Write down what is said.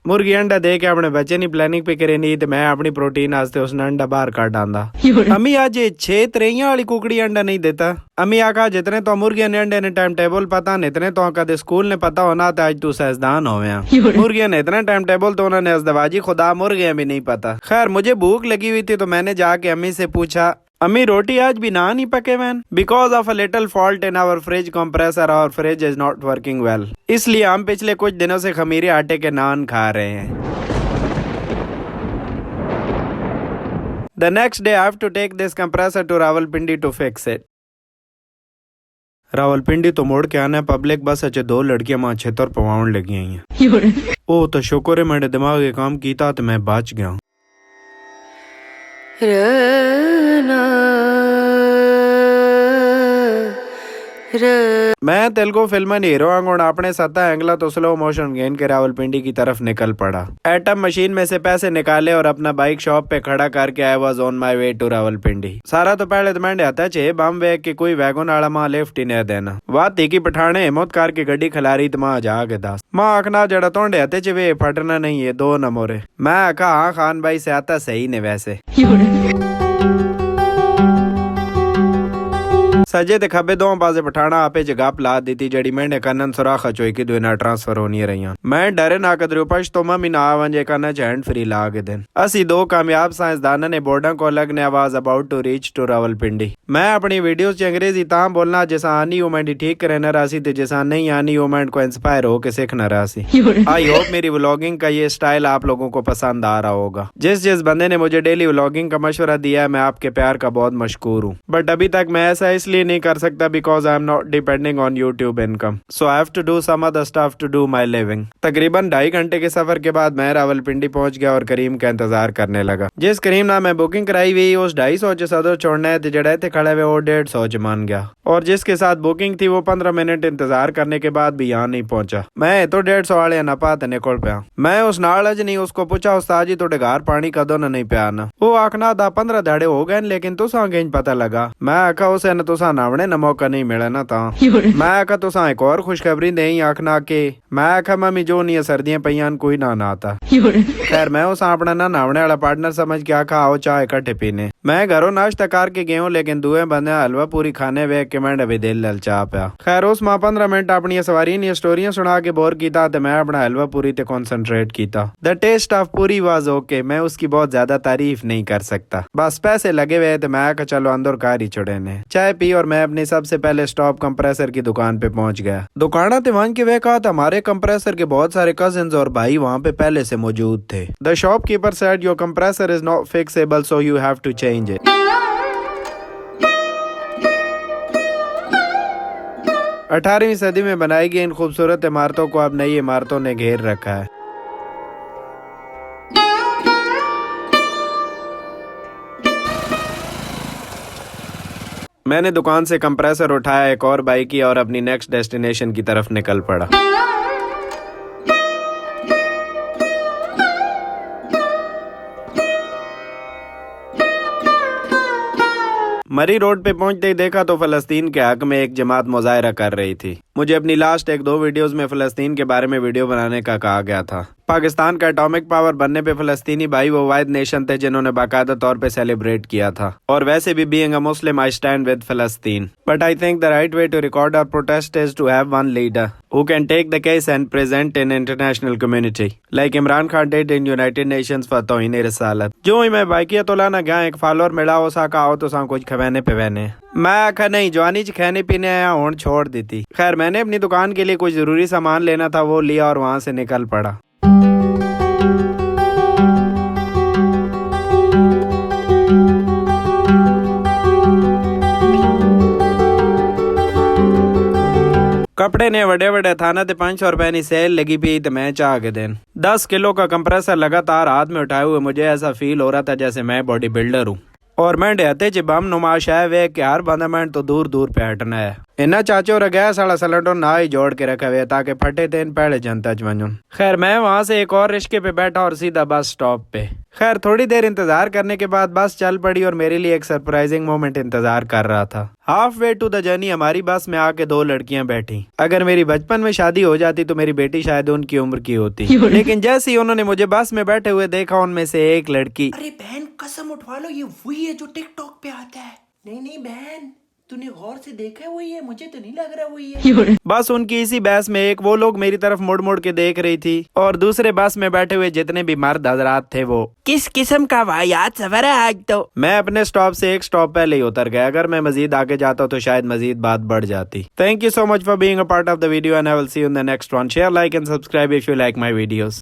मुर्गी अंडा दे के अपने बच्चे नी प्लानिंग पे करे नहीं तो मैं अपनी प्रोटीन आस्ते उसने अंडा बाहर काट आंदा। अम्मी आज 6 त्रेइयां वाली कुकड़ी अंडा नहीं देता। अम्मी आका जितने तो मुर्गिया ने अंडे ने टाइम टेबल पता न इतने तो कदे स्कूल ने पता होना था आज तू साइंसदान होवे। मुर्गिया ने इतना टाइम टेबल तो उन्होंने अजदवाजी खुदा मुर्गिया भी नहीं पता। खैर मुझे भूख लगी हुई थी तो मैंने जाके अम्मी से पूछा, अम्मी रोटी आज भी ना नहीं पके man, because of a little fault in our fridge compressor और fridge is not working well, इसलिए हम पिछले कुछ दिनों से खमीरे आटे के नान खा रहे हैं। The next day I have to take this compressor to Rawalpindi to fix it. Rawalpindi तो मोड़ के आना है पब्लिक बस अच्छे 2 लड़कियां मां 76 पवाउंड लगी हैं। ओ तो शुक्र है मैंने दिमाग के काम किया तो मैं बच गया। मैं तेलुगु फिल्म हीरो आंगुण अपने 7 एंगला तो स्लो मोशन गेन के रावलपिंडी की तरफ निकल पड़ा। एटम मशीन में से पैसे निकाले और अपना बाइक शॉप पे खड़ा करके I was on my way to Rawalpindi. सारा तो पहले तो मैंने आता चे बम वे कि कोई वैगन आला मां लिफ्ट ही नहीं देना। बात थी कि पठाने हिम्मत कार की गड्डी खिलारी तो मां जा के दास मां आखना जड़ा तोड़े आते चे वे फटना नहीं है 2 नंबरे। मैं आखा हाँ खान भाई से आता सही ने वैसे। सजे ते खबे 2 पासे पठाना आपे जगह पला दी जड़ी मैंने कनन सुराख चोई की दुना ट्रांसफर होनी रही। मैं डरे ना कदर पश तो मम्मी ना वंजे कना हैंड फ्री ला के दिन। असी 2 कामयाब साइंसदान ने बोर्डा को लगने आवाज about to reach to Rawalpindi. मैं अपनी वीडियोस च अंग्रेजी ता बोलना जैसा आनी हो मैं ठीक करे न रासी ते जैसा नहीं आनी हो मैं को इंस्पायर हो के सीखना रासी। आई होप मेरी व्लॉगिंग का ये स्टाइल आप लोगों को पसंद आ रहा होगा। जिस बंदे ने मुझे डेली व्लॉगिंग का मशवरा दिया है मैं आपके प्यार का बहुत मशकूर हूँ, बट अभी तक मैं ऐसा इसलिए नहीं कर सकता because I am not depending on YouTube income, so I have to do some other stuff to do my living. तकरीबन 2.5 घंटे के सफर के बाद मैं रावलपिंडी पहुंच गया और करीम का इंतजार करने लगा। जिस करीम ना मैं बुकिंग कराई हुई उस 250 सदर छोड़ना है जड़े थे खड़े हुए वो 150 मान गया, और जिसके साथ बुकिंग थी वो 15 मिनट इंतजार करने के बाद भी यहाँ नहीं पहुंचा। मैं तो 150 वाले ना पाते निकल पाया। मैं उस नालज नहीं उसको पूछा उस्ताद जी तोड़े घर पानी कदों न नहीं पिया ना। वो आखना 10-15 दाड़े हो गए लेकिन तुसा गेंज पता लगा। मैं आखा उसे न तुसा नावने न मौका नहीं मिला ना ता। मैं आखा तुसा एक और खुशखबरी नहीं आखना के मैं आखा मम्मी जो नहीं सर्दियां पईयान कोई ना आता। खैर मैं उस अपना ना नावने वाला पार्टनर समझ के आखा आओ चाय इकट्ठे पीने। मैं घरों नाश्ता करके गया लेकिन दुए बंदे हलवा पूरी खाने वे के मैं भी दिल ललचा पाया। खैर उस मां 15 मिनट अपनी सवारी ने स्टोरियां सुना के बोर किया तो मैं अपना हलवा पूरी ते कॉन्सेंट्रेट किया। द टेस्ट ऑफ पूरी वाज ओके, मैं उसकी बहुत ज्यादा तारीफ नहीं कर सकता। बस पैसे लगे हुए थे मैं आखा चलो अंदर कार ही चढ़े ने। चाय पी और मैं अपनी सबसे पहले स्टॉप कंप्रेसर की दुकान पे पहुंच गया। दुकाना ते वहां के वे कहा था हमारे कंप्रेसर के बहुत सारे कजिन्स और भाई वहां पे पहले से मौजूद थे। The shopkeeper said your compressor is not fixable so you have to change it. 18वीं सदी में बनाई गई इन खूबसूरत इमारतों को अब नई इमारतों ने घेर रखा है। मैंने दुकान से कंप्रेसर उठाया, एक और बाइक की और अपनी नेक्स्ट डेस्टिनेशन की तरफ निकल पड़ा। मरी रोड पे पहुंचते ही देखा तो फलस्तीन के हक में एक जमात मुजाहरा कर रही थी। मुझे अपनी लास्ट 1-2 वीडियोस में फलस्तीन के बारे में वीडियो बनाने का कहा गया था। पाकिस्तान का एटॉमिक पावर बनने पे फलस्तीनी भाई वो वाहिद नेशन थे जिन्होंने बाकायदा तौर पे सेलिब्रेट किया था। और वैसे भी being a Muslim I stand with फलस्तीन, but I think the right way to record our protest is to have one leader who can take the case and present in international community like Imran Khan did in United Nations for तौहीन रिसालत। जो ही मैं बाइकिया तो लाना गया एक follower मिला हो सा आओ तो सा कुछ खवाने पिवाने। मैं आखा नहीं जवानी च खाने पीने आया होड़ छोड़ दी थी। खैर मैंने अपनी दुकान के लिए कुछ जरूरी सामान लेना था वो लिया और वहां से निकल पड़ा। कपड़े ने वडे वडे थाना ते 500 रुपए की सेल लगी पी तो मैं चाह के दिन 10 किलो का कंप्रेसर लगातार हाथ में उठाए हुए मुझे ऐसा फील हो रहा था जैसे मैं बॉडी बिल्डर हूँ। और मैं डहते च बम नुमाश है वे कि हर बंदा मैं तो दूर दूर पे हटना है। इन्ना चाचो और गैस वाला सिलेंडर ना ही जोड़ के रखा हुआ है ताकि फटे तेन पहले जनता चवंजन। खैर मैं वहां से एक और रिश्के पे बैठा और सीधा बस स्टॉप पे। खैर थोड़ी देर इंतजार करने के बाद बस चल पड़ी और मेरे लिए एक सरप्राइजिंग मोमेंट इंतजार कर रहा था। Halfway to the journey हमारी बस में आके दो लड़कियां बैठी। अगर मेरी बचपन में शादी हो जाती तो मेरी बेटी शायद उनकी उम्र की होती, लेकिन जैसे ही उन्होंने मुझे बस में बैठे हुए देखा उनमें से एक लड़की, अरे बहन कसम उठवा लो, ये वही है जो टिकटॉक पे आता है। नहीं नहीं बहन, तूने गौर से देखा है वही है? मुझे तो नहीं लग रहा वही है। बस उनकी इसी बहस में एक वो लोग मेरी तरफ मुड़ मुड़ के देख रही थी और दूसरे बस में बैठे हुए जितने भी मर्द हजरात थे वो किस किस्म का वाहियात सफर है आज तो। मैं अपने स्टॉप से एक स्टॉप पहले ही उतर गया। अगर मैं मजीद आगे जाता तो शायद मजीद बात बढ़ जाती। Thank you so much for being a part of the video and I will see you in the next one. Share, like and subscribe if you like my videos.